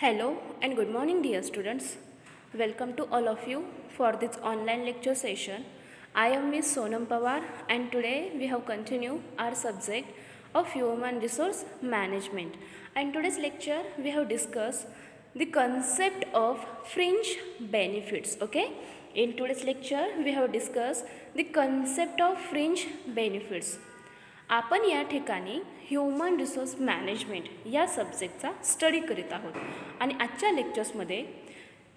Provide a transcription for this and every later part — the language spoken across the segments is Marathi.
Hello and good morning, dear students. Welcome to all of you for this online lecture session. I am Miss Sonam Pawar and today we have continued our subject of human resource management. And today's lecture we have discussed the concept of fringe benefits. Okay, in today's lecture we have discussed the concept of fringe benefits. आपण या ठिकाणी ह्युमन रिसोर्स मॅनेजमेंट या सब्जेक्टचा स्टडी करीत आहोत आणि आजच्या लेक्चर्समध्ये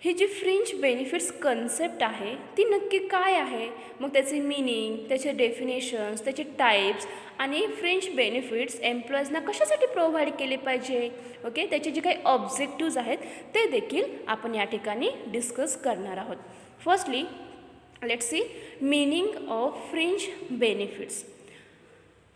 ही जी फ्रिंज बेनिफिट्स कन्सेप्ट आहे ती नक्की काय आहे, मग त्याचे मीनिंग, त्याचे डेफिनेशन्स, त्याचे टाईप्स आणि फ्रिंज बेनिफिट्स एम्प्लॉईजना कशासाठी प्रोव्हाइड केले पाहिजे, ओके, त्याचे जे काही ऑब्जेक्टिव्ज आहेत ते देखील आपण या ठिकाणी डिस्कस करणार आहोत. Firstly let's see meaning of fringe benefits.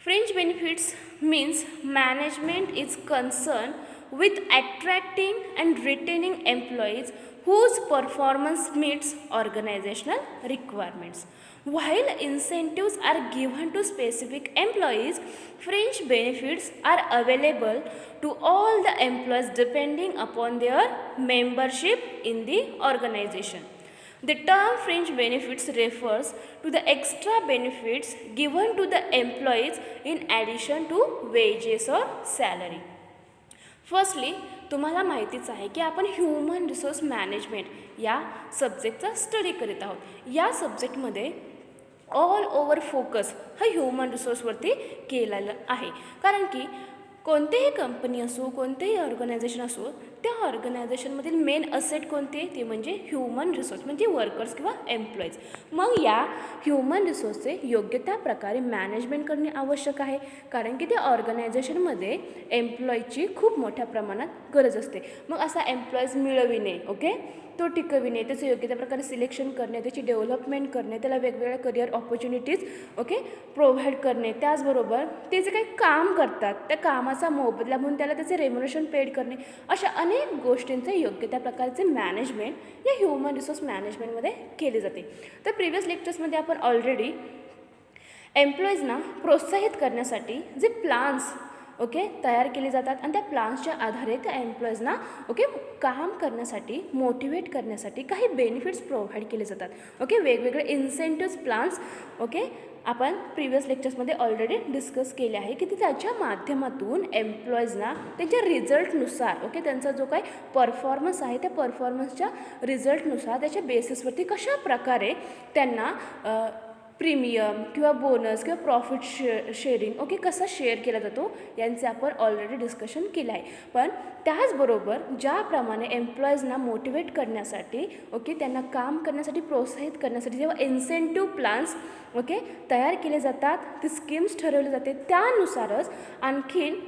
Fringe benefits means management is concerned with attracting and retaining employees whose performance meets organizational requirements. While incentives are given to specific employees, fringe benefits are available to all the employees depending upon their membership in the organization. The term fringe benefits refers to the extra benefits given to the employees in addition to wages or salary. Firstly तुम्हाला माहितीच आहे की आपण ह्युमन रिसोर्स मॅनेजमेंट या सब्जेक्टचा स्टडी करीत आहोत. या सब्जेक्टमध्ये ऑल ओव्हर फोकस हा ह्युमन रिसोर्सवरती केलेला आहे, कारण की कोणतीही कंपनी असो, कोणतेही ऑर्गनायझेशन असो, त्या ऑर्गनायझेशनमधील मेन असेट कोणते, ते म्हणजे ह्युमन रिसोर्स म्हणजे वर्कर्स किंवा एम्प्लॉईज. मग या ह्युमन रिसोर्सचे योग्य त्या प्रकारे मॅनेजमेंट करणे आवश्यक आहे, कारण की त्या ऑर्गनायझेशनमध्ये एम्प्लॉईची खूप मोठ्या प्रमाणात गरज असते. मग असा एम्प्लॉईज मिळविणे, ओके, तो टिकविणे, त्याचं योग्य त्या प्रकारे सिलेक्शन करणे, त्याची डेव्हलपमेंट करणे, त्याला वेगवेगळ्या करिअर ऑपॉर्च्युनिटीज ओके प्रोव्हाइड करणे, त्याचबरोबर ते जे काही काम करतात त्या कामाचा मोबदला म्हणून त्याला त्याचे रेम्युनरेशन पेड करणे, अशा अनेक गोष्टींचे योग्य त्या प्रकारचे मॅनेजमेंट या ह्युमन रिसोर्स मॅनेजमेंटमध्ये केले जाते. तर प्रिव्हियस लेक्चर्समध्ये आपण ऑलरेडी एम्प्लॉईजना प्रोत्साहित करण्यासाठी जे प्लान्स ओके तयार केले जातात आणि त्या प्लान्सच्या आधारे त्या एम्प्लॉईजना ओके काम करण्यासाठी मोटिवेट करण्यासाठी काही बेनिफिट्स प्रोव्हाइड केले जातात. ओके, वेगवेगळे इन्सेंटिव्स प्लान्स ओके आपण प्रिव्हियस लेक्चर्समध्ये ऑलरेडी डिस्कस केले आहे की त्याच्या माध्यमातून एम्प्लॉईजना त्यांच्या रिझल्टनुसार ओके त्यांचा जो काही परफॉर्मन्स आहे त्या परफॉर्मन्सच्या रिझल्टनुसार त्याच्या बेसिसवरती कशा प्रकारे त्यांना प्रीमियम किंवा बोनस किंवा प्रॉफिट शेअरिंग ओके कसा शेअर केला जातो यांचे आपण ऑलरेडी डिस्कशन केलं आहे. पण त्याचबरोबर ज्याप्रमाणे एम्प्लॉईजना मोटिवेट करण्यासाठी ओके त्यांना काम करण्यासाठी प्रोत्साहित करण्यासाठी जेव्हा इन्सेंटिव्ह प्लान्स ओके तयार केले जातात, ती स्कीम्स ठरवली जाते, त्यानुसारच आणखीन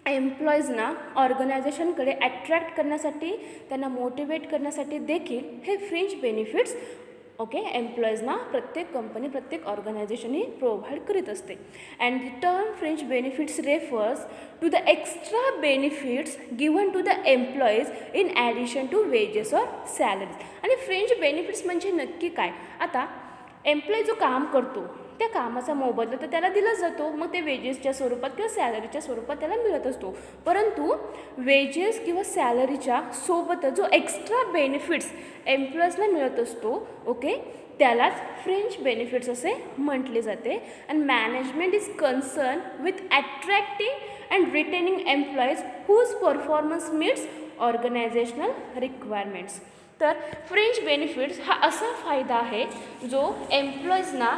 एम्प्लॉईजना ऑर्गनायझेशनकडे ॲट्रॅक्ट करण्यासाठी त्यांना मोटिवेट करण्यासाठी देखील हे फ्रिंज बेनिफिट्स ओके एम्प्लॉईजना प्रत्येक कंपनी प्रत्येक ऑर्गनायझेशन ही प्रोव्हाइड करीत असते. And the term fringe benefits refers to the extra benefits given to the employees in addition to wages or salaries. आणि फ्रिंज बेनिफिट्स म्हणजे नक्की काय, आता एम्प्लॉई जो काम करतो त्या कामाचा मोबदला तर त्याला दिला जातो, मग ते वेजेसच्या स्वरूपात किंवा सॅलरीच्या स्वरूपात त्याला मिळत असतो. परंतु वेजेस किंवा सॅलरीच्या सोबत जो एक्स्ट्रा बेनिफिट्स एम्प्लॉईजला मिळत असतो ओके त्यालाच फ्रिंज बेनिफिट्स असे म्हटले जाते. And management is concern with attracting and retaining employees whose performance meets organizational requirements. तर फ्रिंज बेनिफिट्स हा असा फायदा आहे जो एम्प्लॉईजना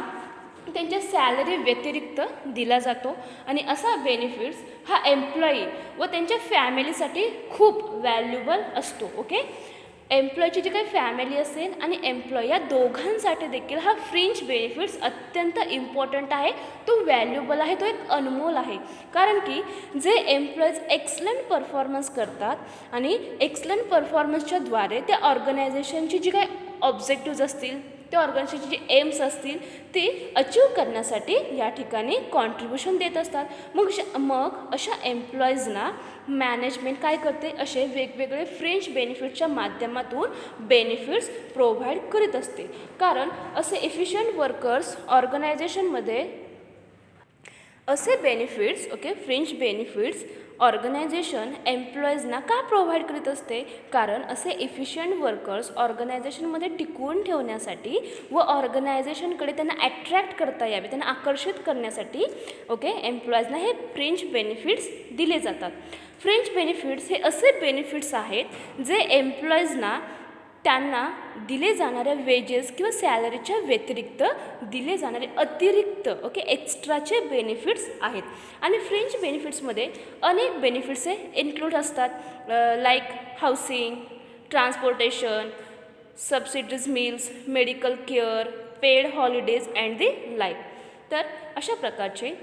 त्यांच्या सॅलरी व्यतिरिक्त दिला जातो आणि असा बेनिफिट्स हा एम्प्लॉई व त्यांच्या फॅमिलीसाठी खूप व्हॅल्युबल असतो. ओके, एम्प्लॉईची जी काही फॅमिली असेल आणि एम्प्लॉई या दोघांसाठी देखील हा फ्रिंज बेनिफिट्स अत्यंत इम्पॉर्टंट आहे, तो व्हॅल्युबल आहे, तो एक अनमोल आहे. कारण की जे एम्प्लॉईज एक्सलंट परफॉर्मन्स करतात आणि एक्सलंट परफॉर्मन्सच्या द्वारे त्या ऑर्गनायझेशनची जी काही ऑब्जेक्टिव्ज असतील, त्या ऑर्गनायझेशनचे जे एम्स असतील ते अचीव करण्यासाठी या ठिकाणी कॉन्ट्रीब्युशन देत असतात. मग अशा एम्प्लॉईजना मॅनेजमेंट काय करते, असे वेगवेगळे फ्रिंज बेनिफिट्सच्या माध्यमातून बेनिफिट्स प्रोव्हाइड करीत असते. कारण असे एफिशियंट वर्कर्स ऑर्गनायझेशनमध्ये असे benefits okay fringe benefits organisation एम्प्लॉईजना का प्रोव्हाइड करीत असते? कारण असे इफिशियंट वर्कर्स ऑर्गनायझेशनमध्ये टिकवून ठेवण्यासाठी व ऑर्गनायझेशनकडे त्यांना ॲट्रॅक्ट करता यावे, त्यांना आकर्षित करण्यासाठी एम्प्लॉईजना हे फ्रिंज बेनिफिट्स दिले जातात. फ्रिंज बेनिफिट्स हे असे बेनिफिट्स आहेत जे एम्प्लॉईजना त्यांना दिले जाणाऱ्या वेजेस किंवा सॅलरीच्या व्यतिरिक्त दिले जाणारे अतिरिक्त एक्स्ट्राचे बेनिफिट्स आहेत. आणि फ्रिंज बेनिफिट्समध्ये अनेक बेनिफिट्स हे इन्क्लूड असतात, like housing, transportation, subsidies meals, medical care, paid holidays and the like. तर अशा प्रकारचे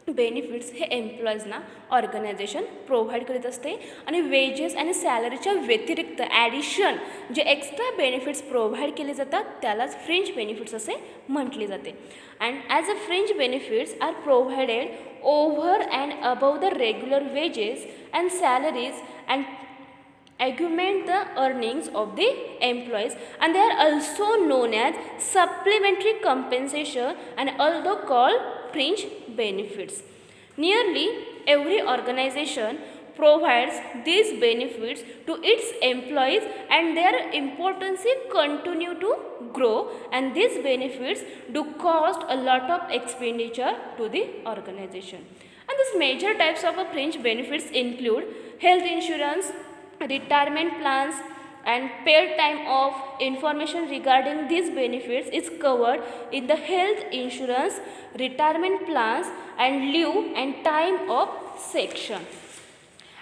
बेनिफिट्स हे एम्प्लॉईजना ऑर्गनायझेशन प्रोव्हाइड करीत असते. आणि वेजेस आणि सॅलरीच्या व्यतिरिक्त ॲडिशन जे एक्स्ट्रा बेनिफिट्स प्रोव्हाइड केले जातात त्यालाच फ्रिंज बेनिफिट्स असे म्हटले जाते. And as a fringe benefits are provided over and above the regular wages and salaries and augment the earnings of the employees, and they are also known as supplementary compensation and although called fringe benefits. Nearly every organization provides these benefits to its employees and their importance continue to grow, and these benefits do cost a lot of expenditure to the organization. And these major types of fringe benefits include health insurance, retirement plans, and paid time off. Information regarding these benefits is covered in the health insurance, retirement plans, and leave and time off section.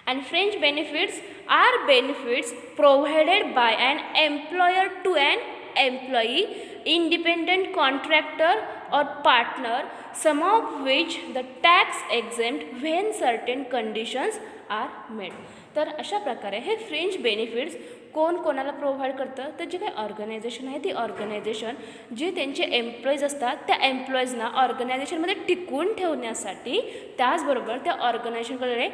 And fringe benefits are benefits provided by an employer to an employee, independent contractor or partner, some of which the tax exempt when certain conditions are met. तर अशा प्रकारे हे फ्रिंज बेनिफिट्स कोण कोणाला प्रोव्हाइड करतं? तर जे काही ऑर्गनायझेशन आहे ती ऑर्गनायझेशन जे त्यांचे एम्प्लॉईज असतात त्या एम्प्लॉईजना ऑर्गनायझेशनमध्ये टिकवून ठेवण्यासाठी, त्याचबरोबर त्या ऑर्गनायझेशनकडे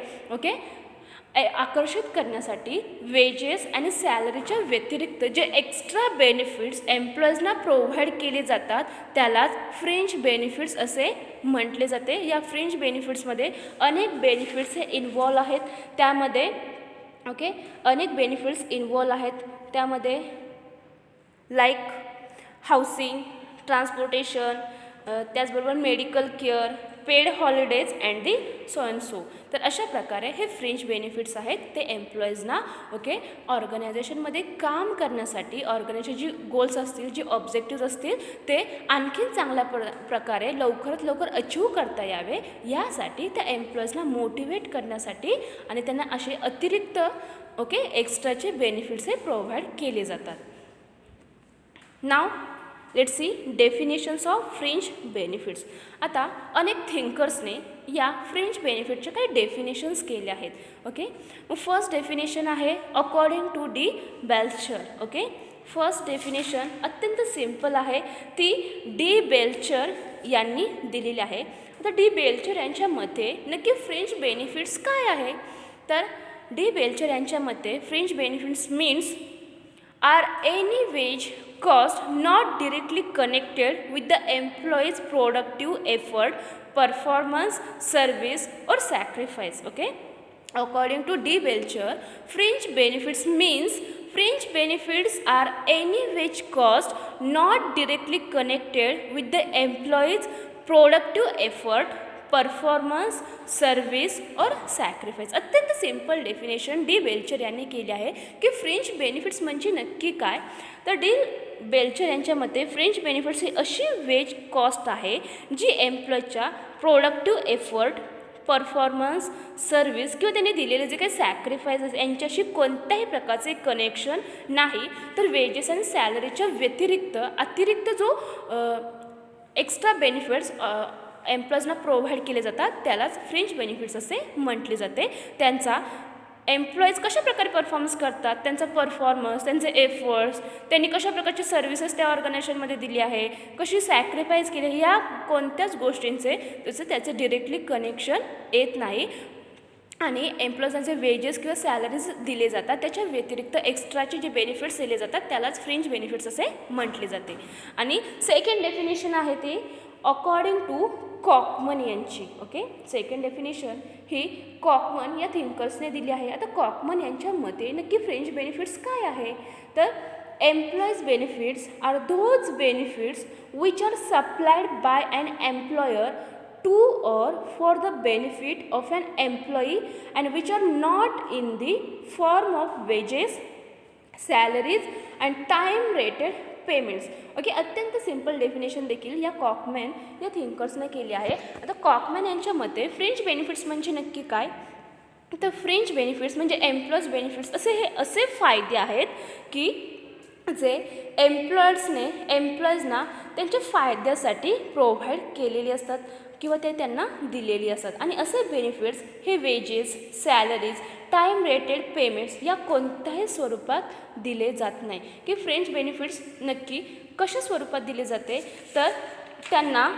आकर्षित करण्यासाठी वेजेस आणि सॅलरीच्या व्यतिरिक्त जे एक्स्ट्रा बेनिफिट्स एम्प्लॉईजना प्रोव्हाइड केले जातात त्यालाच फ्रिंज बेनिफिट्स असे म्हटले जाते. या फ्रिंज बेनिफिट्समध्ये अनेक बेनिफिट्स हे इन्व्हॉल्व आहेत. त्यामध्ये अनेक बेनिफिट्स इन्व्हॉल्व आहेत. त्यामध्ये लाईक हाऊसिंग, ट्रान्सपोर्टेशन, त्याचबरोबर medical care, paid holidays and the so and so. तर अशा प्रकारे हे फ्रिंज बेनिफिट्स आहेत ते एम्प्लॉईजना ऑर्गनायझेशनमध्ये काम करण्यासाठी, ऑर्गनायझेशन जी गोल्स असतील, जी ऑब्जेक्टिव्ह असतील ते आणखीन चांगल्या प्रकारे लवकरात लवकर अचीव करता यावे यासाठी त्या एम्प्लॉईजना मोटिवेट करण्यासाठी आणि त्यांना असे अतिरिक्त एक्स्ट्राचे बेनिफिट्स हे प्रोव्हाइड केले जातात. नाव let's C definitions of fringe benefits. आता अनेक थिंकर्सने या फ्रिंज बेनिफिटचे काही डेफिनेशन्स केले आहेत. मग फर्स्ट डेफिनेशन आहे according to D Belcher. First definition अत्यंत सिम्पल आहे, ती डी बेल्चर यांनी दिलेली आहे. आता डी बेल्चर यांच्या मते नक्की फ्रिंज बेनिफिट्स काय आहे? तर डी बेल्चर यांच्या मते fringe benefits means are any wage cost not directly connected with the employee's productive effort, performance, service or sacrifice. According to D. Belcher, fringe benefits means fringe benefits are any wage cost not directly connected with the employee's productive effort, performance, service और सॅक्रिफाईस. अत्यंत सिम्पल डेफिनेशन डी बेल्चर यांनी केली आहे की फ्रिंज बेनिफिट्स म्हणजे नक्की काय. तर डी बेल्चर यांच्या मते फ्रिंज बेनिफिट्स ही अशी वेज कॉस्ट आहे जी एम्प्लॉयच्या प्रोडक्टिव्ह एफर्ट, परफॉर्मन्स, सर्व्हिस किंवा त्यांनी दिलेले जे काही सॅक्रिफाईसेस यांच्याशी कोणत्याही प्रकारचे कनेक्शन नाही, तर वेजेस आणि सॅलरीच्या व्यतिरिक्त अतिरिक्त जो एक्स्ट्रा बेनिफिट्स एम्प्लॉईजना प्रोव्हाइड केले जातात त्यालाच फ्रिंज बेनिफिट्स असे म्हटले जाते. त्यांचा एम्प्लॉईज कशा प्रकारे परफॉर्मन्स करतात, त्यांचा परफॉर्मन्स, त्यांचे एफर्ट्स, त्यांनी कशा प्रकारची सर्व्हिसेस त्या ऑर्गनायझेशनमध्ये दिली आहे, कशी सॅक्रिफाईस केली, या कोणत्याच गोष्टींचे त्याचे डिरेक्टली कनेक्शन येत नाही. आणि एम्प्लॉईजांचे वेजेस किंवा सॅलरीज दिले जातात त्याच्या व्यतिरिक्त एक्स्ट्राचे जे बेनिफिट्स दिले जातात त्यालाच फ्रिंज बेनिफिट्स असे म्हटले जाते. आणि सेकंड डेफिनेशन आहे ते अकॉर्डिंग टू कॉकमन यांची. ओके, सेकंड डेफिनेशन ही कॉकमन या थिंकर्सने दिली आहे. आता कॉकमन यांच्या मते नक्की फ्रिंज बेनिफिट्स काय आहे, तर employees benefits are those benefits which are supplied by an employer to or for the benefit of an employee and which are not in the form of wages, salaries and time rated payments. Okay, अत्यंत सिंपल डेफिनेशन देखील या कॉकमॅन या थिंकर्सने केली आहे. आता कॉकमॅन यांच्या मते फ्रिंज बेनिफिट्स म्हणजे नक्की काय, तर फ्रिंज बेनिफिट्स म्हणजे एम्प्लॉईज बेनिफिट्स असे फायदे आहेत की जे एम्प्लॉईजना त्यांच्या फायद्यासाठी प्रोव्हाइड केलेली असतात किंवा ते त्यांना दिलेली असतात. आणि असे बेनिफिट्स हे wedges, salaries, time rated payments या कोणत्याही स्वरूपात दिले जात नाही. की फ्रेंच बेनिफिट्स नक्की कशा स्वरूपात दिले जाते, तर त्यांना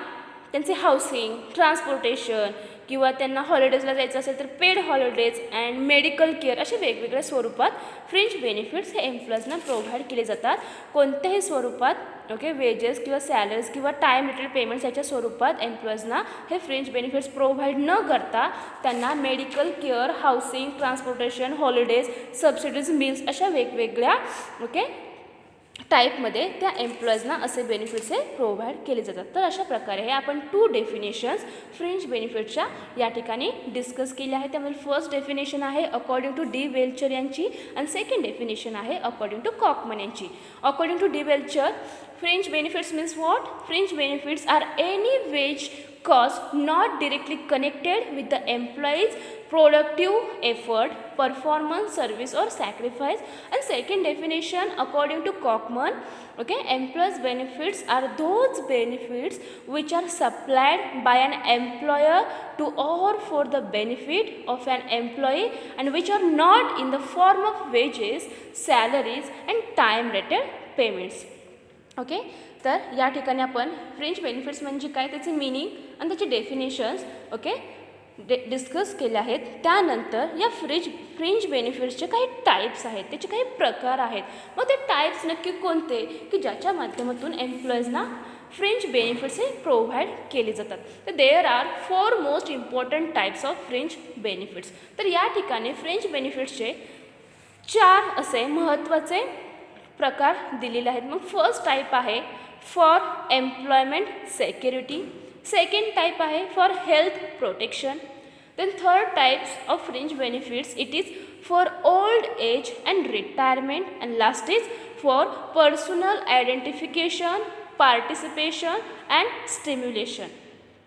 त्यांचे हाऊसिंग, ट्रान्सपोर्टेशन किंवा त्यांना हॉलिडेजला जायचं असेल तर paid holidays and medical care असे वेगवेगळ्या स्वरूपात फ्रिंज बेनिफिट्स हे एम्प्लॉईजना प्रोव्हाइड केले जातात. कोणत्याही स्वरूपात ओके वेजेस किंवा सॅलरीज किंवा टाईम रिलेटेड पेमेंट्स याच्या स्वरूपात एम्प्लॉईजना हे फ्रिंज बेनिफिट्स प्रोव्हाइड न करता त्यांना medical care, housing, transportation, holidays, subsidies, meals अशा वेगवेगळ्या ओके टाईपमध्ये त्या एम्प्लॉईजना असे बेनिफिट्स हे प्रोव्हाइड केले जातात. तर अशा प्रकारे हे आपण 2 डेफिनेशन्स फ्रिंज बेनिफिट्सच्या या ठिकाणी डिस्कस केले आहे. त्यामध्ये फर्स्ट डेफिनेशन आहे अकॉर्डिंग टू डी वेल्चर यांची आणि सेकंड डेफिनेशन आहे अकॉर्डिंग टू कॉकमन यांची. According to D Welcher, fringe benefits means what? Fringe benefits are any wage cost not directly connected with the employee's productive effort, performance, service or sacrifice. And second definition according to Cockman, okay, employees benefits are those benefits which are supplied by an employer to or for the benefit of an employee and which are not in the form of wages, salaries and time rated payments. Okay, तर या ठिकाणी आपण फ्रिंज बेनिफिट्स म्हणजे काय त्याचे मीनिंग आणि त्याचे डेफिनेशन्स ओके डिस्कस केले आहेत. त्यानंतर या फ्रिंज बेनिफिट्सचे काही टाईप्स आहेत, त्याचे काही प्रकार आहेत. मग ते टाईप्स नक्की कोणते की ज्याच्या माध्यमातून एम्प्लॉईजना फ्रिंज बेनिफिट्स हे प्रोव्हाइड केले जातात. तर there are 4 most important types of fringe benefits. तर या ठिकाणी फ्रिंज बेनिफिट्सचे 4 असे महत्त्वाचे प्रकार दिलेले आहेत. मग फर्स्ट टाईप आहे for employment security, second type आहे for health protection, then third types of fringe benefits it is for old age and retirement and last is for personal identification, participation and stimulation.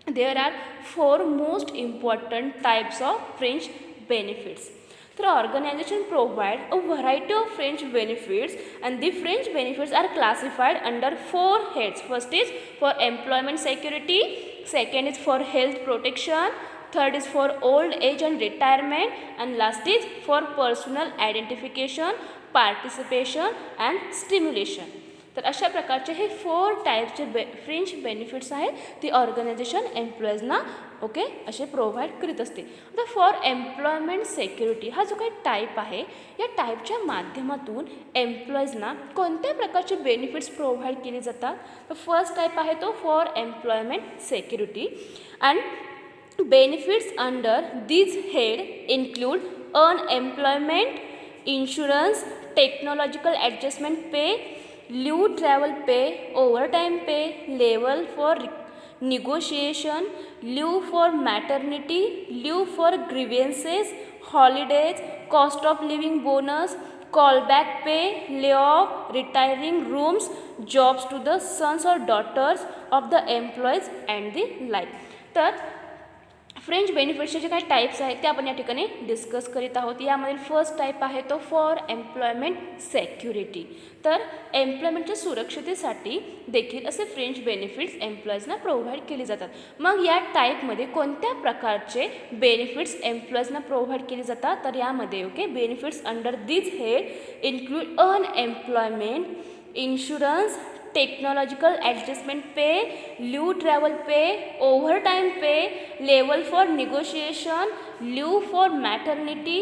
There are 4 most important types of fringe benefits. The organization provide a variety of fringe benefits and the fringe benefits are classified under 4 heads. First is for employment security, second is for health protection, third is for old age and retirement and last is for personal identification, participation and stimulation. तर अशा प्रकारचे हे 4 टाईपचे फ्रिंज बेनिफिट्स आहेत ती ऑर्गनायझेशन एम्प्लॉईजना ओके असे प्रोव्हाइड करीत असते. आता फॉर एम्प्लॉयमेंट सेक्युरिटी हा जो काही टाईप आहे या टाईपच्या माध्यमातून एम्प्लॉईजना कोणत्या प्रकारचे बेनिफिट्स प्रोव्हाइड केले जातात. तर फर्स्ट टाईप आहे तो for employment security and benefits under this head include unemployment insurance, technological adjustment pay, leave travel pay, overtime pay, leave for negotiation, leave for maternity, leave for grievances, holidays, cost of living bonus, callback pay, layoff, retiring rooms, jobs to the sons or daughters of the employees and the like. तर फ्रिंज बेनिफिट्सचे जे काही टाईप्स आहेत ते आपण या ठिकाणी डिस्कस करीत आहोत. यामधील फर्स्ट टाईप आहे तो फॉर एम्प्लॉयमेंट सेक्युरिटी. तर एम्प्लॉयमेंटच्या सुरक्षितेसाठी देखील असे फ्रिंज बेनिफिट्स एम्प्लॉईजना प्रोव्हाइड केले जातात. मग या टाईपमध्ये कोणत्या प्रकारचे बेनिफिट्स एम्प्लॉईजना प्रोव्हाइड केले जातात, तर यामध्ये okay benefits under this head include unemployment insurance, technological adjustment pay, leave travel pay, overtime pay, level for negotiation, leave for maternity,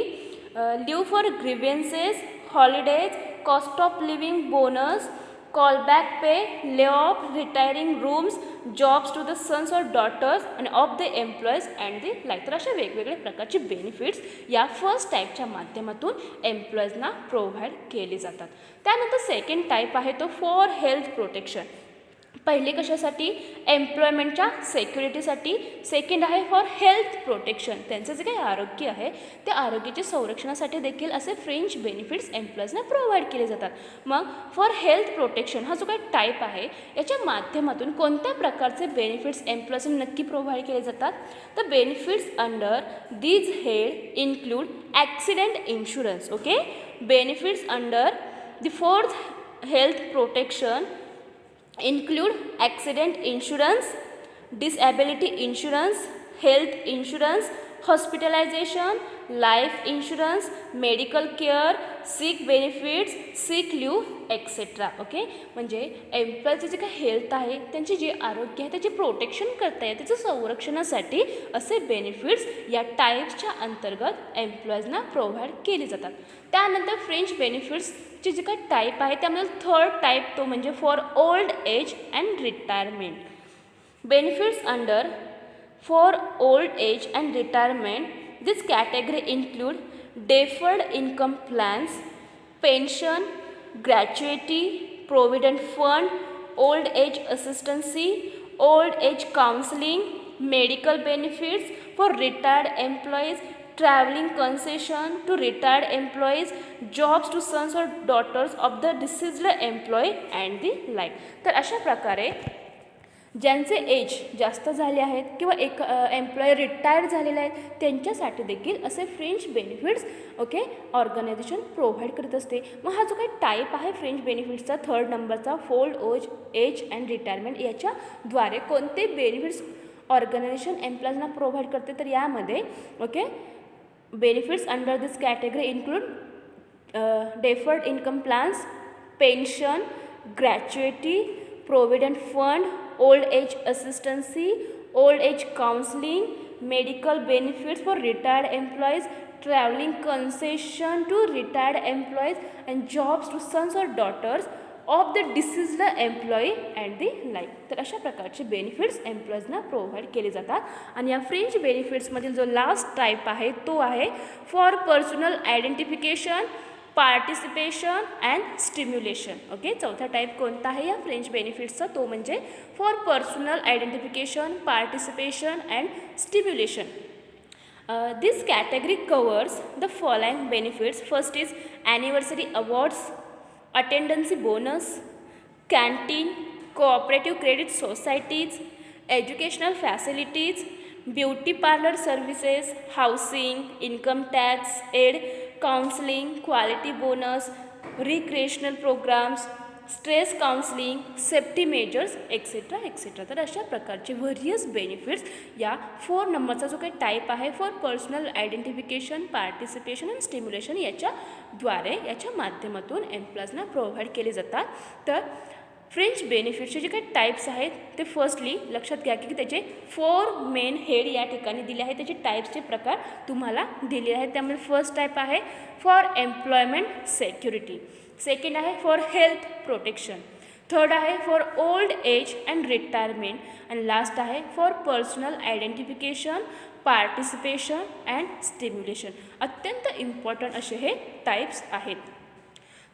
leave for grievances, holidays, cost of living bonus, callback pay, layoff, retiring rooms, jobs to the sons or daughters and of the employees and the like. तर अशा वेगवेगळ्या प्रकारचे बेनिफिट्स या फर्स्ट टाईपच्या माध्यमातून एम्प्लॉईजना प्रोव्हाइड केले जातात. त्यानंतर सेकंड टाईप आहे तो फॉर हेल्थ प्रोटेक्शन. पहिले कशासाठी? एम्प्लॉयमेंटच्या सेक्युरिटीसाठी. सेकंड आहे फॉर हेल्थ प्रोटेक्शन, त्यांचं जे काही आरोग्य आहे त्या आरोग्याच्या संरक्षणासाठी देखील असे फ्रेंच बेनिफिट्स एम्प्लॉईजना प्रोव्हाइड केले जातात. मग फॉर हेल्थ प्रोटेक्शन हा जो काही टाईप आहे याच्या माध्यमातून कोणत्या प्रकारचे बेनिफिट्स एम्प्लॉईजना नक्की प्रोव्हाइड केले जातात? तर benefits under these head include accident insurance. Okay, benefits under the fourth health protection include accident insurance, disability insurance, health insurance, hospitalization, life insurance, medical care, sick benefits, sick leave, etc. Okay, म्हणजे एम्प्लॉयचं जे काही हेल्थ आहे, त्यांचे जे आरोग्य आहे त्याचे प्रोटेक्शन करता येते, त्याचं संरक्षणासाठी असे बेनिफिट्स या टाईप्सच्या अंतर्गत एम्प्लॉईजना प्रोव्हाइड केले जातात. त्यानंतर फ्रेंच बेनिफिट्सचे जे काही टाईप आहे त्यामध्ये थर्ड टाईप तो म्हणजे for old age and retirement. Benefits under for old age and retirement, this category include deferred income plans, pension, gratuity, provident fund, old age assistance, old age counseling, medical benefits for retired employees, traveling concession to retired employees, jobs to sons or daughters of the deceased employee and the like. तर अशा प्रकारे ज्यांचे एज जास्त झाले आहेत किंवा एक एम्प्लॉई रिटायर्ड झालेले आहेत त्यांच्यासाठी देखील असे French benefits okay organization provide करत असते. मग हा जो काही टाईप आहे फ्रेंच बेनिफिट्सचा थर्ड नंबरचा फोल्ड एज अँड रिटायरमेंट, याच्याद्वारे कोणते बेनिफिट्स ऑर्गनायझेशन एम्प्लॉईजना प्रोव्हाइड करते? तर यामध्ये okay benefits under this category include deferred income plans, pension, gratuity, provident fund, old age assistance, old age counseling, medical benefits for retired employees, traveling concession to retired employees and jobs to sons or daughters of the deceased employee and the like. तर अशा प्रकारचे बेनिफिट्स एम्प्लॉईजना प्रोव्हाइड केले जातात. आणि या फ्रेंच बेनिफिट्समधील जो लास्ट टाईप आहे तो आहे for personal identification, participation and stimulation. Okay, चौथा टाईप कोणता आहे या फ्रेंच बेनिफिट्सचा? तो म्हणजे for personal identification, participation and stimulation. This category covers the following benefits. First is anniversary awards, attendancy bonus, canteen, cooperative credit societies, educational facilities, beauty parlour services, housing, income tax aid, counselling, quality bonus, recreational programmes, stress counselling, safety measures etcetera etcetera. तर अशा प्रकारचे व्हेरियस बेनिफिट्स या 4 नंबरचा जो काही टाईप आहे for personal identification, participation and stimulation याच्याद्वारे याच्या माध्यमातून एम्प्लॉईजना प्रोव्हाइड केले जातात. तर फ्रेंच बेनिफिट्सचे जे काही टाईप्स आहेत ते फर्स्टली लक्षात घ्या की त्याचे 4 मेन हेड या ठिकाणी दिले आहेत. त्याचे टाईप्सचे प्रकार तुम्हाला दिले आहेत. त्यामध्ये फर्स्ट टाईप आहे फॉर एम्प्लॉयमेंट सेक्युरिटी, सेकंड आहे फॉर हेल्थ प्रोटेक्शन, थर्ड आहे for old age and retirement आणि लास्ट आहे for personal identification, participation and stimulation. अत्यंत इम्पॉर्टंट असे हे टाईप्स आहेत.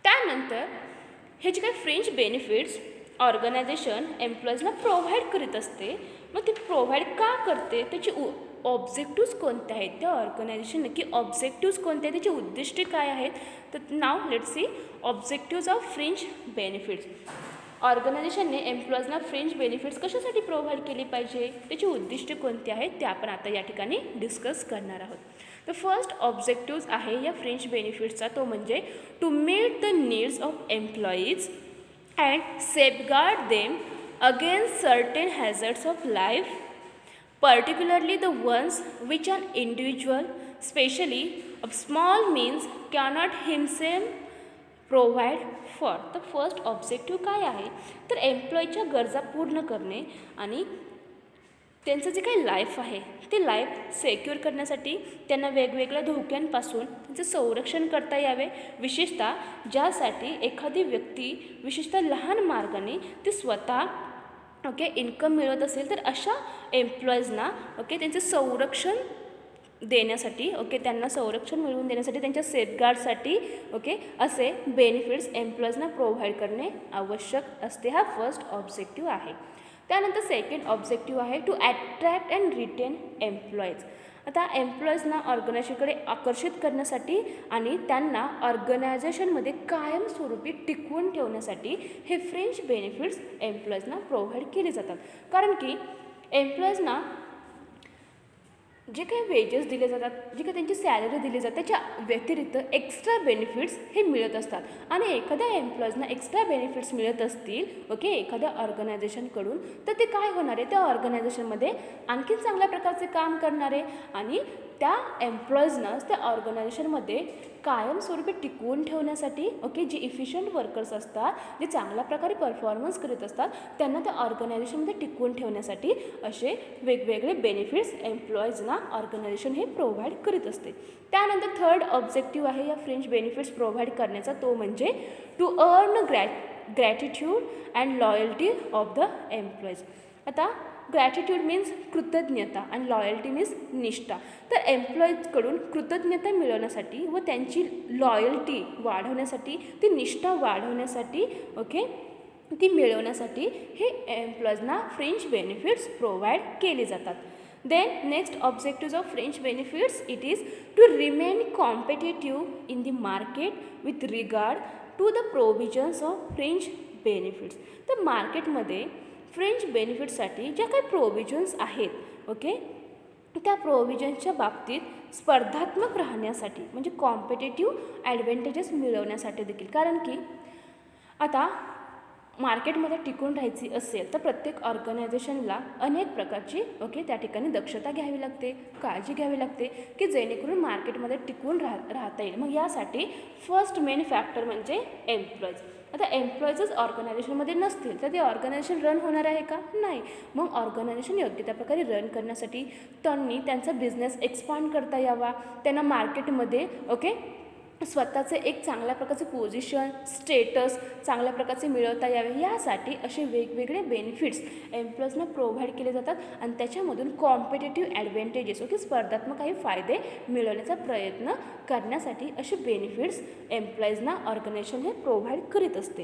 त्यानंतर हे जे काही फ्रेंच बेनिफिट्स ऑर्गनायझेशन एम्प्लॉईजना प्रोव्हाइड करीत असते, मग ते प्रोव्हाइड का करते, त्याचे ऑब्जेक्टिव्ज कोणते आहेत, त्या ऑर्गनायझेशन नक्की ऑब्जेक्टिव्ज कोणते आहेत, त्याची उद्दिष्टे काय आहेत. तर नाव let's see objectives of French benefits. ऑर्गनायझेशनने एम्प्लॉईजना फ्रेंच बेनिफिट्स कशासाठी प्रोव्हाइड केली पाहिजे, त्याची उद्दिष्टे कोणती आहेत ते आपण आता या ठिकाणी डिस्कस करणार आहोत. तर फर्स्ट ऑब्जेक्टिव्ज आहे या फ्रेंच बेनिफिट्सचा तो म्हणजे to meet the needs of employees and safeguard them against certain hazards of life, particularly the ones which an individual, especially of small means, cannot himself provide for. तर फर्स्ट ऑब्जेक्टिव्ह काय आहे तर एम्प्लॉईच्या गरजा पूर्ण करणे आणि त्यांचं जे काही लाईफ आहे ते लाईफ सेक्युअर करण्यासाठी त्यांना वेगवेगळ्या धोक्यांपासून त्यांचं संरक्षण करता यावे, विशेषतः ज्यासाठी एखादी व्यक्ती विशेषतः लहान मार्गाने ती स्वतः इन्कम मिळवत असेल, तर अशा एम्प्लॉईजना त्यांचं संरक्षण देण्यासाठी त्यांना संरक्षण मिळवून देण्यासाठी त्यांच्या सेफगार्डसाठी असे बेनिफिट्स एम्प्लॉईजना प्रोव्हाइड करणे आवश्यक असते. हा फर्स्ट ऑब्जेक्टिव्ह आहे. त्यानंतर सेकंड ऑब्जेक्टिव्ह आहे to attract and retain employees. आता एम्प्लॉईजना ऑर्गनायझेशनकडे आकर्षित करण्यासाठी आणि त्यांना ऑर्गनायझेशनमध्ये कायमस्वरूपी टिकवून ठेवण्यासाठी हे फ्रेंच बेनिफिट्स एम्प्लॉईजना प्रोव्हाइड केले जातात. कारण की एम्प्लॉईजना जे काही वेजेस दिले जातात, जे काही त्यांची सॅलरी दिली जाते, त्याच्या व्यतिरिक्त एक्स्ट्रा बेनिफिट्स हे मिळत असतात. आणि एखाद्या एम्प्लॉईजना एक्स्ट्रा बेनिफिट्स मिळत असतील एखाद्या ऑर्गनायझेशनकडून, तर ते काय होणार आहे, त्या ऑर्गनायझेशनमध्ये आणखीन चांगल्या प्रकारचे काम करणारे आणि त्या एम्प्लॉईजनाच त्या ऑर्गनायझेशनमध्ये कायमस्वरूपी टिकवून ठेवण्यासाठी जे इफिशियंट वर्कर्स असतात, जे चांगल्या प्रकारे परफॉर्मन्स करत असतात, त्यांना त्या ऑर्गनायझेशनमध्ये टिकवून ठेवण्यासाठी असे वेगवेगळे बेनिफिट्स एम्प्लॉईजना ऑर्गनायझेशन हे प्रोव्हाइड करीत असते. त्यानंतर थर्ड ऑब्जेक्टिव्ह आहे या फ्रेंच बेनिफिट्स प्रोव्हाइड करण्याचा, तो म्हणजे to earn gratitude and loyalty of the employees. आता ग्रॅटिट्यूड मीन्स कृतज्ञता आणि लॉयल्टी मीन्स निष्ठा. तर एम्प्लॉईजकडून कृतज्ञता मिळवण्यासाठी व त्यांची लॉयल्टी वाढवण्यासाठी, ती निष्ठा वाढवण्यासाठी ती मिळवण्यासाठी हे एम्प्लॉईजना फ्रेंच बेनिफिट्स प्रोव्हाइड केले जातात. Then next objective of French benefits it is to remain competitive in the market with regard to the provisions of French benefits. तर मार्केटमध्ये फ्रेंच बेनिफिट्ससाठी ज्या काही प्रोव्हिजन्स आहेत त्या प्रोव्हिजन्सच्या बाबतीत स्पर्धात्मक राहण्यासाठी, म्हणजे कॉम्पिटेटिव्ह ॲडव्हान्टेजेस मिळवण्यासाठी देखील. कारण की आता मार्केटमध्ये टिकून राहायची असेल तर प्रत्येक ऑर्गनायझेशनला अनेक प्रकारची त्या ठिकाणी दक्षता घ्यावी लागते, काळजी घ्यावी लागते की जेणेकरून मार्केटमध्ये टिकून राहता येईल. मग यासाठी फर्स्ट मेन फॅक्टर म्हणजे एम्प्लॉईज. आता एम्प्लॉईजच ऑर्गनायझेशनमध्ये नसतील तर ते ऑर्गनायझेशन रन होणार आहे का? नाही. मग ऑर्गनायझेशन योग्य त्या प्रकारे रन करण्यासाठी त्यांनी त्यांचा बिझनेस एक्सपांड करता यावा, त्यांना मार्केटमध्ये स्वतःचे एक चांगल्या प्रकारचे पोझिशन, स्टेटस चांगल्या प्रकारचे मिळवता यावे, यासाठी असे वेगवेगळे बेनिफिट्स एम्प्लॉईजना प्रोव्हाइड केले जातात आणि त्याच्यामधून कॉम्पिटेटिव्ह ॲडव्हान्टेजेस स्पर्धात्मक काही फायदे मिळवण्याचा प्रयत्न करण्यासाठी असे बेनिफिट्स एम्प्लॉईजना ऑर्गनायझेशन हे प्रोव्हाइड करीत असते.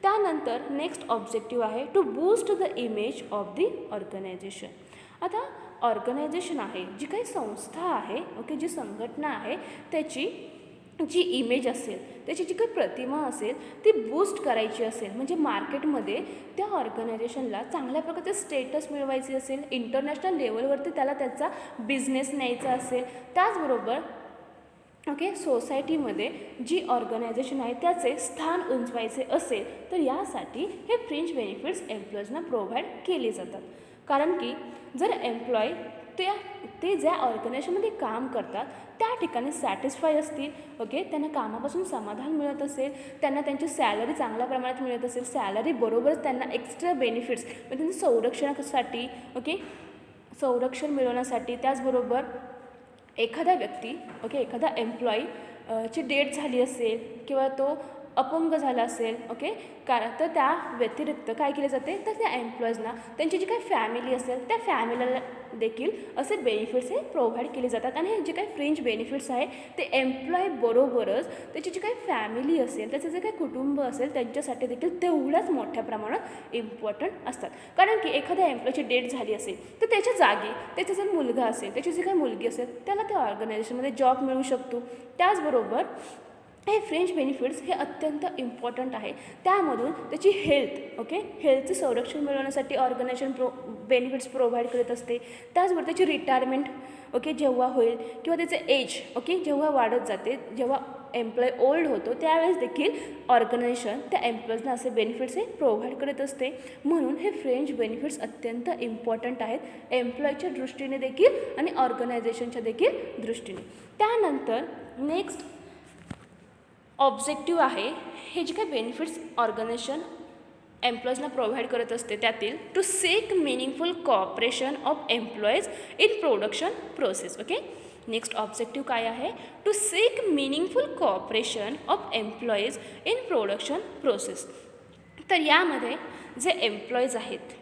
त्यानंतर नेक्स्ट ऑब्जेक्टिव्ह आहे to boost the image of the organisation. आता ऑर्गनायझेशन आहे, जी काही संस्था आहे जी संघटना आहे, त्याची जी इमेज असेल, त्याची जी काही प्रतिमा असेल ती बूस्ट करायची असेल, म्हणजे मार्केटमध्ये त्या ऑर्गनायझेशनला चांगल्या प्रकारचे स्टेटस मिळवायचे असेल, इंटरनॅशनल लेवलवरती त्याला त्याचा बिझनेस न्यायचा असेल, त्याचबरोबर सोसायटीमध्ये जी ऑर्गनायझेशन आहे त्याचे स्थान उंचवायचे असेल, तर यासाठी हे फ्रेंच बेनिफिट्स एम्प्लॉईजना प्रोव्हाइड केले जातात. कारण की जर एम्प्लॉई ते ज्या ऑर्गनायझेशनमध्ये काम करतात त्या ठिकाणी सॅटिस्फाय असतील, त्यांना कामापासून समाधान मिळत असेल, त्यांना त्यांची सॅलरी चांगल्या प्रमाणात मिळत असेल, सॅलरी बरोबरच त्यांना एक्स्ट्रा बेनिफिट्स म्हणजे त्यांच्या संरक्षणासाठी संरक्षण मिळवण्यासाठी, त्याचबरोबर एखादा व्यक्ती एखादा एम्प्लॉई ची डेथ झाली असेल किंवा तो अपंग झाला असेल कारण तर त्या व्यतिरिक्त काय केले जाते, तर त्या एम्प्लॉईजना त्यांची जी काही फॅमिली असेल त्या फॅमिलीला देखील असे बेनिफिट्स हे प्रोव्हाइड केले जातात. आणि हे जे काही फ्रेंच बेनिफिट्स आहे ते एम्प्लॉई बरोबरच त्याची जी काही फॅमिली असेल, त्याचं जे काही कुटुंब असेल त्यांच्यासाठी देखील तेवढ्याच मोठ्या प्रमाणात इम्पॉर्टंट असतात. कारण की एखाद्या एम्प्लॉईची डेथ झाली असेल तर त्याच्या जागी त्याचा जर मुलगा असेल, त्याची जी काही मुलगी असेल, त्याला त्या ऑर्गनायझेशनमध्ये जॉब मिळू शकतो. त्याचबरोबर हे फ्रेंच बेनिफिट्स हे अत्यंत इम्पॉर्टंट आहे. त्यामधून त्याची हेल्थचं संरक्षण मिळवण्यासाठी ऑर्गनायझेशन बेनिफिट्स प्रोव्हाइड करत असते. त्याचबरोबर त्याची रिटायरमेंट जेव्हा होईल किंवा त्याचं एज जेव्हा वाढत जाते, जेव्हा एम्प्लॉई ओल्ड होतो त्यावेळेस देखील ऑर्गनायझेशन त्या एम्प्लॉईजना असे बेनिफिट्स हे प्रोव्हाइड करत असते. म्हणून हे फ्रेंच बेनिफिट्स अत्यंत इम्पॉर्टंट आहेत एम्प्लॉईच्या दृष्टीने देखील आणि ऑर्गनायझेशनच्या देखील दृष्टीने. त्यानंतर नेक्स्ट ऑब्जेक्टिव्ह आहे, हे जे काही बेनिफिट्स ऑर्गनायझेशन एम्प्लॉईजना प्रोव्हाइड करत असते त्यातील to seek meaningful cooperation of employees in production process. Okay, next objective काय आहे? To seek meaningful cooperation of employees in production process. तर यामध्ये जे एम्प्लॉईज आहेत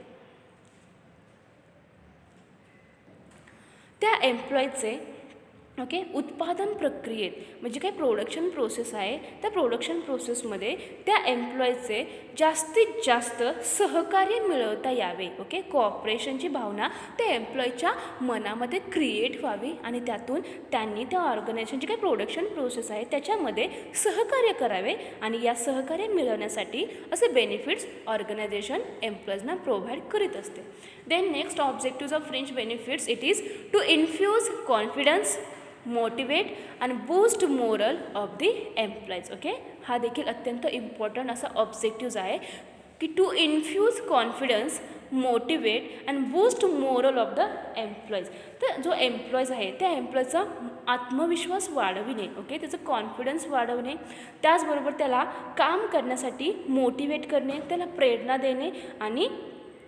त्या एम्प्लॉईजचे ओके उत्पादन प्रक्रियेत म्हणजे काय प्रोडक्शन प्रोसेस आहे त्या प्रोडक्शन प्रोसेसमध्ये त्या एम्प्लॉईजचे जास्तीत जास्त सहकार्य मिळवता यावे. ओके, कोऑपरेशनची भावना त्या एम्प्लॉईच्या मनामध्ये क्रिएट व्हावी आणि त्यातून त्यांनी त्या ऑर्गनायझेशनची काही प्रोडक्शन प्रोसेस आहे त्याच्यामध्ये सहकार्य करावे आणि या सहकार्य मिळवण्यासाठी असे बेनिफिट्स ऑर्गनायझेशन एम्प्लॉईजना प्रोव्हाइड करीत असते. Then next objective of French benefits it is to infuse confidence, motivate आणि boost morale of the employees. Okay, हा देखील अत्यंत इम्पॉर्टंट असा ऑब्जेक्टिव्ह आहे की to infuse confidence, motivate and boost morale of the employees. तर जो एम्प्लॉईज आहे त्या एम्प्लॉईचा आत्मविश्वास वाढविणे, ओके, त्याचं कॉन्फिडन्स वाढवणे, त्याचबरोबर त्याला काम करण्यासाठी मोटिवेट करणे, त्याला प्रेरणा देणे आणि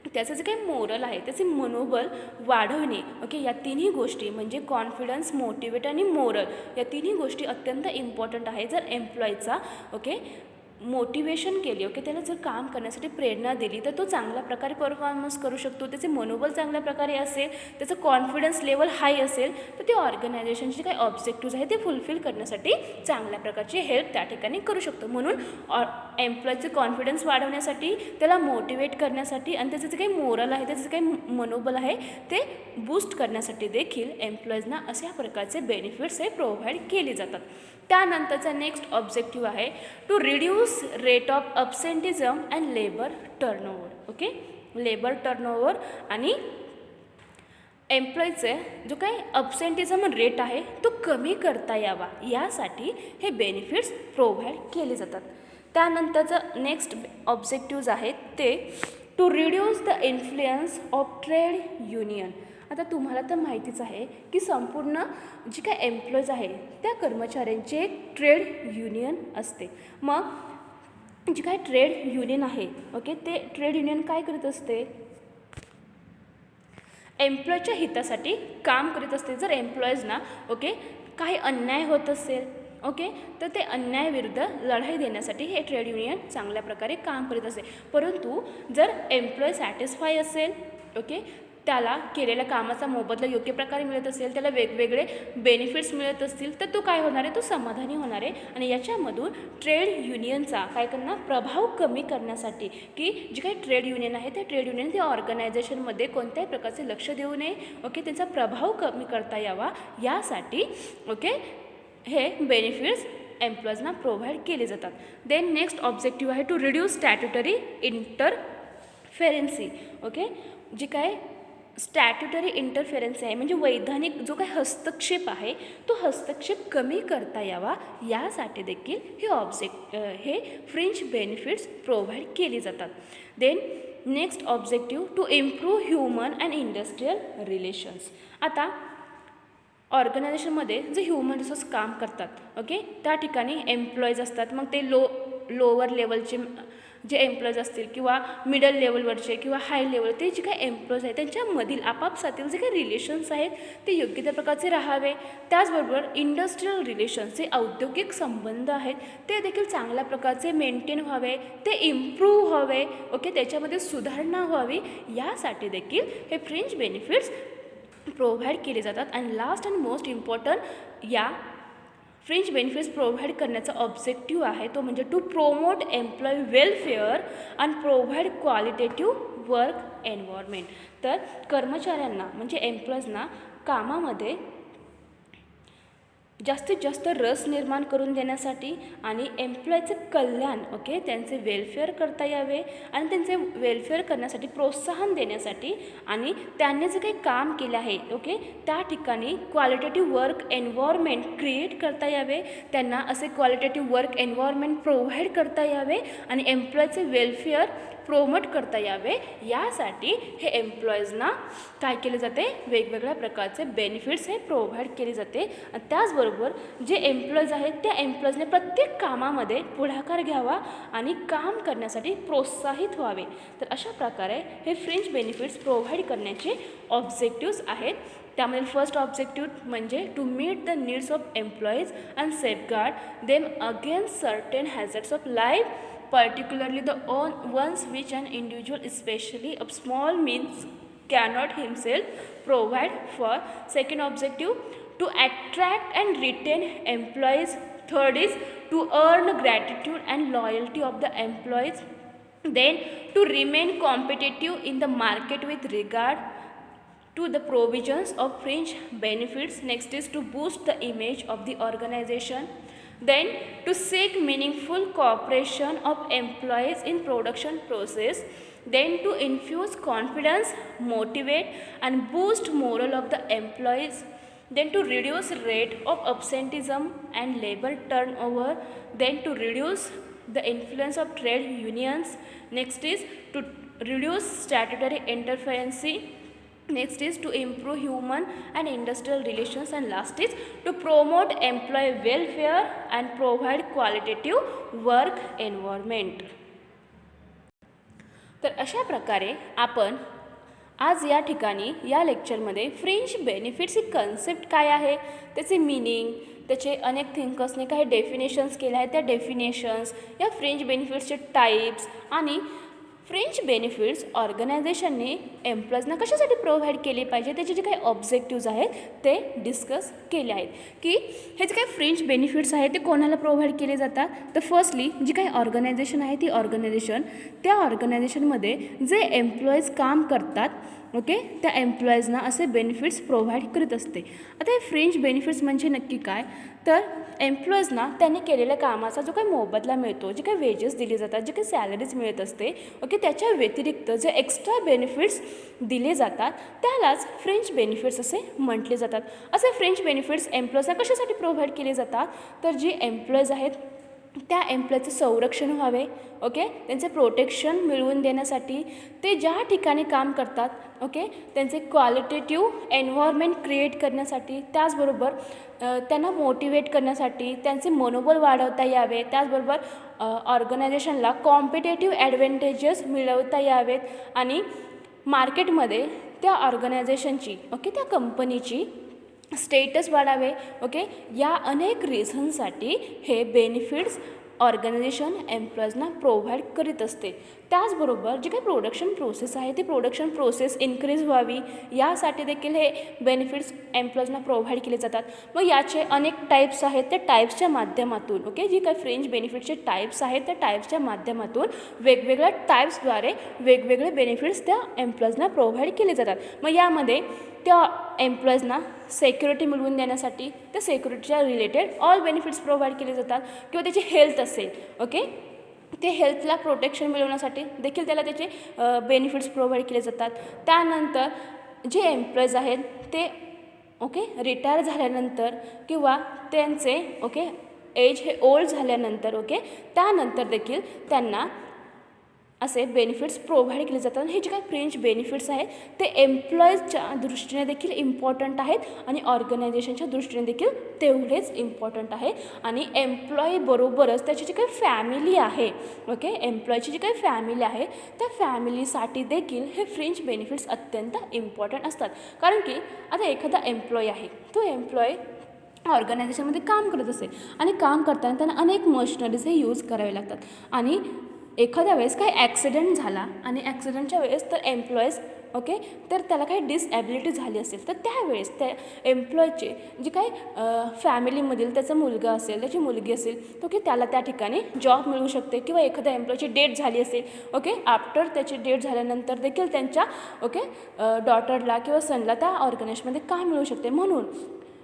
त्याचं जे काही मोरल आहे त्याचे मनोबल वाढवणे. ओके, या तिन्ही गोष्टी म्हणजे कॉन्फिडन्स, मोटिवेट आणि मोरल या तिन्ही गोष्टी अत्यंत इम्पॉर्टंट आहे. जर एम्प्लॉईचा ओके मोटिवेशन केली, ओके, त्याला जर काम करण्यासाठी प्रेरणा दिली तर तो चांगल्या प्रकारे परफॉर्मन्स करू शकतो, त्याचे मनोबल चांगल्या प्रकारे असेल, त्याचं कॉन्फिडन्स लेवल हाय असेल तर ते ऑर्गनायझेशनचे काही ऑब्जेक्टिव्ज आहेत ते फुलफिल करण्यासाठी चांगल्या प्रकारची हेल्प त्या ठिकाणी करू शकतो. म्हणून एम्प्लॉईचे कॉन्फिडन्स वाढवण्यासाठी, त्याला मोटिवेट करण्यासाठी आणि त्याचं जे काही मोरल आहे त्याचं जे काही मनोबल आहे ते बूस्ट करण्यासाठी देखील एम्प्लॉईजना अशा प्रकारचे बेनिफिट्स हे प्रोव्हाइड केले जातात. त्यानंतरचा नेक्स्ट ऑब्जेक्टिव्ह आहे to reduce rate of absenteeism and labour turnover. Okay, labour turnover आणि एम्प्लॉईचे जो काही अब्सेंटिझम रेट आहे तो कमी करता यावा यासाठी हे बेनिफिट्स प्रोव्हाइड केले जातात. त्यानंतरचं नेक्स्ट ऑब्जेक्टिव्ज आहेत ते to reduce the influence of trade union. आता तुम्हाला तर माहितीच आहे की संपूर्ण जी काय एम्प्लॉईज आहे त्या कर्मचाऱ्यांचे एक ट्रेड युनियन असते. मग जी काय ट्रेड युनियन आहे ओके ते ट्रेड युनियन काय करत असते? एम्प्लॉईच्या हितासाठी काम करीत असते. जर एम्प्लॉईजना ओके काही अन्याय होत असेल ओके तर ते अन्यायाविरुद्ध लढाई देण्यासाठी हे ट्रेड युनियन चांगल्या प्रकारे काम करीत असते. परंतु जर एम्प्लॉई सॅटिस्फाय असेल ओके त्याला केलेल्या कामाचा मोबदला योग्य प्रकारे मिळत असेल, त्याला वेगवेगळे बेनिफिट्स मिळत असतील तर तो काय होणार आहे? तो समाधानी होणार आहे. आणि याच्यामधून ट्रेड युनियनचा काय करणार? प्रभाव कमी करण्यासाठी की जी काही ट्रेड युनियन आहे त्या ट्रेड युनियन त्या ऑर्गनायझेशनमध्ये कोणत्याही प्रकारचे लक्ष देऊ नये ओके त्यांचा प्रभाव कमी करता यावा यासाठी ओके हे बेनिफिट्स एम्प्लॉईजना प्रोव्हाइड केले जातात. देन नेक्स्ट ऑब्जेक्टिव्ह आहे टू रिड्यूस स्टॅट्युटरी इंटरफेरन्सी. ओके जी काय स्टॅट्युटरी इंटरफेरन्सी आहे म्हणजे वैधानिक जो काही हस्तक्षेप आहे तो हस्तक्षेप कमी करता यावा यासाठी देखील हे फ्रिंज बेनिफिट्स प्रोव्हाइड केली जातात. Then next objective to improve human and industrial relations. आता ऑर्गनायझेशनमध्ये जे ह्युमन रिसोर्स काम करतात ओके त्या ठिकाणी एम्प्लॉईज असतात. मग ते लोअर लेवलचे जे एम्प्लॉईज असतील किंवा मिडल लेवलवरचे किंवा हाय लेवल ते जे काही एम्प्लॉईज आहेत त्यांच्यामधील आपापसातील जे काही रिलेशन्स आहेत ते योग्य त्या प्रकारचे राहावे. त्याचबरोबर इंडस्ट्रियल रिलेशन्स जे औद्योगिक संबंध आहेत ते देखील चांगल्या प्रकारचे मेंटेन व्हावे, ते इम्प्रूव्ह व्हावे ओके त्याच्यामध्ये सुधारणा व्हावी यासाठी देखील हे फ्रिंज बेनिफिट्स प्रोव्हाइड केले जातात. आणि लास्ट अँड मोस्ट इम्पॉर्टंट या फ्रिंज बेनिफिट्स प्रोव्हाइड करण्याचा ऑब्जेक्टिव्ह आहे तो म्हणजे to promote employee welfare and provide qualitative work environment. तर कर्मचाऱ्यांना म्हणजे एम्प्लॉईजना कामामध्ये जास्तीत जास्त रस निर्माण करून देण्यासाठी आणि एम्प्लॉईचे कल्याण ओके त्यांचे वेलफेअर करता यावे आणि त्यांचे वेलफेअर करण्यासाठी प्रोत्साहन देण्यासाठी आणि त्यांनी जे काही काम केलं आहे ओके त्या ठिकाणी क्वालिटेटिव्ह वर्क एन्व्हायरमेंट क्रिएट करता यावे, त्यांना असे क्वालिटेटिव्ह वर्क एन्व्हायरमेंट प्रोव्हाइड करता यावे आणि एम्प्लॉईचे वेलफेअर प्रोमोट करता यावे यासाठी हे एम्प्लॉईजना काय केले जाते, वेगवेगळ्या प्रकारचे बेनिफिट्स हे प्रोव्हाइड केले जाते. आणि त्याचबरोबर जे एम्प्लॉईज आहेत त्या एम्प्लॉईजने प्रत्येक कामामध्ये पुढाकार घ्यावा आणि काम करण्यासाठी प्रोत्साहित व्हावे. तर अशा प्रकारे हे फ्रिंज बेनिफिट्स प्रोव्हाइड करण्याचे ऑब्जेक्टिव्स आहेत. त्यामध्ये फर्स्ट ऑब्जेक्टिव्ह म्हणजे to meet the needs of employees and safeguard them against certain hazards of life, particularly the ones which an individual, especially of small means, cannot himself provide for. Second objective, to attract and retain employees. Third is to earn gratitude and loyalty of the employees. Then to remain competitive in the market with regard to the provisions of fringe benefits. Next is to boost the image of the organization. Then to seek meaningful cooperation of employees in production process. Then to infuse confidence, motivate and boost morale of the employees. Then to reduce rate of absenteeism and labor turnover. Then to reduce the influence of trade unions. Next is to reduce statutory interference. Next is to improve human and industrial relations. And last is to promote employee welfare and provide qualitative work environment. तर अशा प्रकारे आपण आज या ठिकाणी या लेक्चरमध्ये फ्रिंज बेनिफिट्स ही कन्सेप्ट काय आहे, त्याचे मीनिंग, त्याचे अनेक थिंकर्सने काही डेफिनेशन्स केले आहेत, त्या डेफिनेशन्स, या फ्रिंज बेनिफिट्सचे टाईप्स आणि फ्रिंज बेनिफिट्स ऑर्गनायझेशनने एम्प्लॉईजना कशासाठी प्रोव्हाइड केले पाहिजे त्याचे जे काही ऑब्जेक्टिव्ज आहेत ते डिस्कस केले आहेत. की हे जे काही फ्रिंज बेनिफिट्स आहेत ते कोणाला प्रोव्हाइड केले जातात, तर फर्स्टली जी काही ऑर्गनायझेशन आहे ती ऑर्गनायझेशन, त्या ऑर्गनायझेशनमध्ये जे एम्प्लॉईज काम करतात ओके त्या एम्प्लॉईजना असे बेनिफिट्स प्रोव्हाइड करत असते. आता हे फ्रिंज बेनिफिट्स म्हणजे नक्की काय, तर एम्प्लॉईजना त्यांनी केलेल्या कामाचा जो काही मोबदला मिळतो, जे काही वेजेस दिले जातात, जे काही सॅलरीज मिळत असते ओके त्याच्या व्यतिरिक्त जे एक्स्ट्रा बेनिफिट्स दिले जातात त्यालाच फ्रिंज बेनिफिट्स असे म्हटले जातात. असे फ्रिंज बेनिफिट्स एम्प्लॉईजना कशासाठी प्रोव्हाइड केले जातात, तर जे एम्प्लॉईज आहेत त्या एम्प्लॉईचं संरक्षण व्हावे ओके, त्यांचे प्रोटेक्शन मिळवून देण्यासाठी, ते ज्या ठिकाणी काम करतात ओके त्यांचे क्वालिटेटिव्ह एन्व्हायरमेंट क्रिएट करण्यासाठी, त्याचबरोबर त्यांना मोटिवेट करण्यासाठी, त्यांचे मनोबल वाढवता यावे, त्याचबरोबर ऑर्गनायझेशनला कॉम्पिटेटिव्ह ॲडव्हान्टेजेस मिळवता यावेत आणि मार्केटमध्ये त्या ऑर्गनायझेशनची ओके त्या कंपनीची स्टेटस वाढावे ओके. या अनेक रिझनसाठी हे बेनिफिट्स ऑर्गनायझेशन एम्प्लॉईजना प्रोव्हाइड करीत असते. त्याचबरोबर जी काही प्रोडक्शन प्रोसेस आहे ती प्रोडक्शन प्रोसेस इन्क्रीज व्हावी यासाठी देखील हे बेनिफिट्स एम्प्लॉईजना प्रोव्हाइड केले जातात. मग याचे अनेक टाईप्स आहेत, त्या टाईप्सच्या माध्यमातून ओके जी काही फ्रिंज बेनिफिट्सचे टाईप्स आहेत त्या टाईप्सच्या माध्यमातून वेगवेगळ्या टाईप्सद्वारे वेगवेगळे बेनिफिट्स त्या एम्प्लॉईजना प्रोव्हाइड केले जातात. मग यामध्ये त्या एम्प्लॉईजना सेक्युरिटी मिळवून देण्यासाठी त्या सेक्युरिटीच्या रिलेटेड ऑल बेनिफिट्स प्रोव्हाइड केले जातात, किंवा त्याची हेल्थ असेल ओके ते हेल्थला प्रोटेक्शन मिळवण्यासाठी देखील त्याला त्याचे बेनिफिट्स प्रोव्हाइड केले जातात. त्यानंतर जे एम्प्लॉईज आहेत ते ओके रिटायर झाल्यानंतर किंवा त्यांचे ओके एज हे ओल्ड झाल्यानंतर ओके त्यानंतर देखील त्यांना असे बेनिफिट्स प्रोव्हाइड केले जातात. हे जे काही फ्रिंज बेनिफिट्स आहेत ते एम्प्लॉईजच्या दृष्टीने देखील इम्पॉर्टंट आहेत आणि ऑर्गनायझेशनच्या दृष्टीने देखील तेवढेच इम्पॉर्टंट आहे. आणि एम्प्लॉईबरोबरच त्याची जी काही फॅमिली आहे ओके एम्प्लॉईची जी काही फॅमिली आहे त्या फॅमिलीसाठी देखील हे फ्रिंज बेनिफिट्स अत्यंत इम्पॉर्टंट असतात. कारण की आता एखादा एम्प्लॉई आहे तो एम्प्लॉई ऑर्गनायझेशनमध्ये काम करत असेल आणि काम करताना त्यांना अनेक मशिनरीज हे यूज करावे लागतात आणि एखाद्या वेळेस काही ॲक्सिडेंट झाला आणि ॲक्सिडेंटच्या वेळेस तर एम्प्लॉईज ओके तर त्याला काही डिसॲबिलिटी झाली असेल तर त्यावेळेस त्या एम्प्लॉईचे जे काही फॅमिलीमधील त्याचा मुलगा असेल त्याची मुलगी असेल ओके त्याला त्या ठिकाणी जॉब मिळू शकते, किंवा एखाद्या एम्प्लॉईची डेथ झाली असेल ओके आफ्टर त्याची डेथ झाल्यानंतर देखील त्यांच्या ओके डॉटरला किंवा सनला त्या ऑर्गनायझेशनमध्ये काम मिळू शकते. म्हणून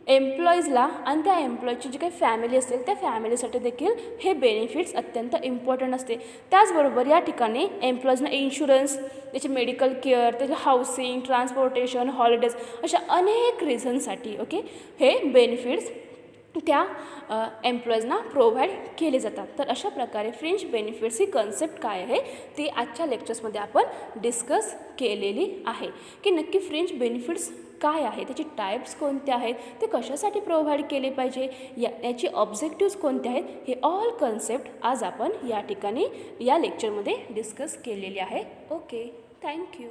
एम्प्लॉईजला आणि त्या एम्प्लॉईची जी काही फॅमिली असेल त्या फॅमिलीसाठी देखील हे बेनिफिट्स अत्यंत इम्पॉर्टंट असते. त्याचबरोबर या ठिकाणी एम्प्लॉईजना इन्शुरन्स, त्याचे मेडिकल केअर, त्याचे हाऊसिंग, ट्रान्सपोर्टेशन, हॉलिडेज अशा अनेक रिझनसाठी ओके हे बेनिफिट्स त्या एम्प्लॉईजना प्रोव्हाइड केले जातात. तर अशा प्रकारे फ्रिंज बेनिफिट्स ही कन्सेप्ट काय आहे ती आजच्या लेक्चर्समध्ये आपण डिस्कस केलेली आहे की नक्की फ्रिंज बेनिफिट्स काय आहे, त्याचे टाईप्स कोणते आहेत, ते कशासाठी प्रोव्हाइड केले पाहिजे, याची ऑब्जेक्टिव्स कोणते आहेत, हे ऑल कन्सेप्ट आज आपण या ठिकाणी या लेक्चरमध्ये डिस्कस केलेले आहे. Okay, thank you.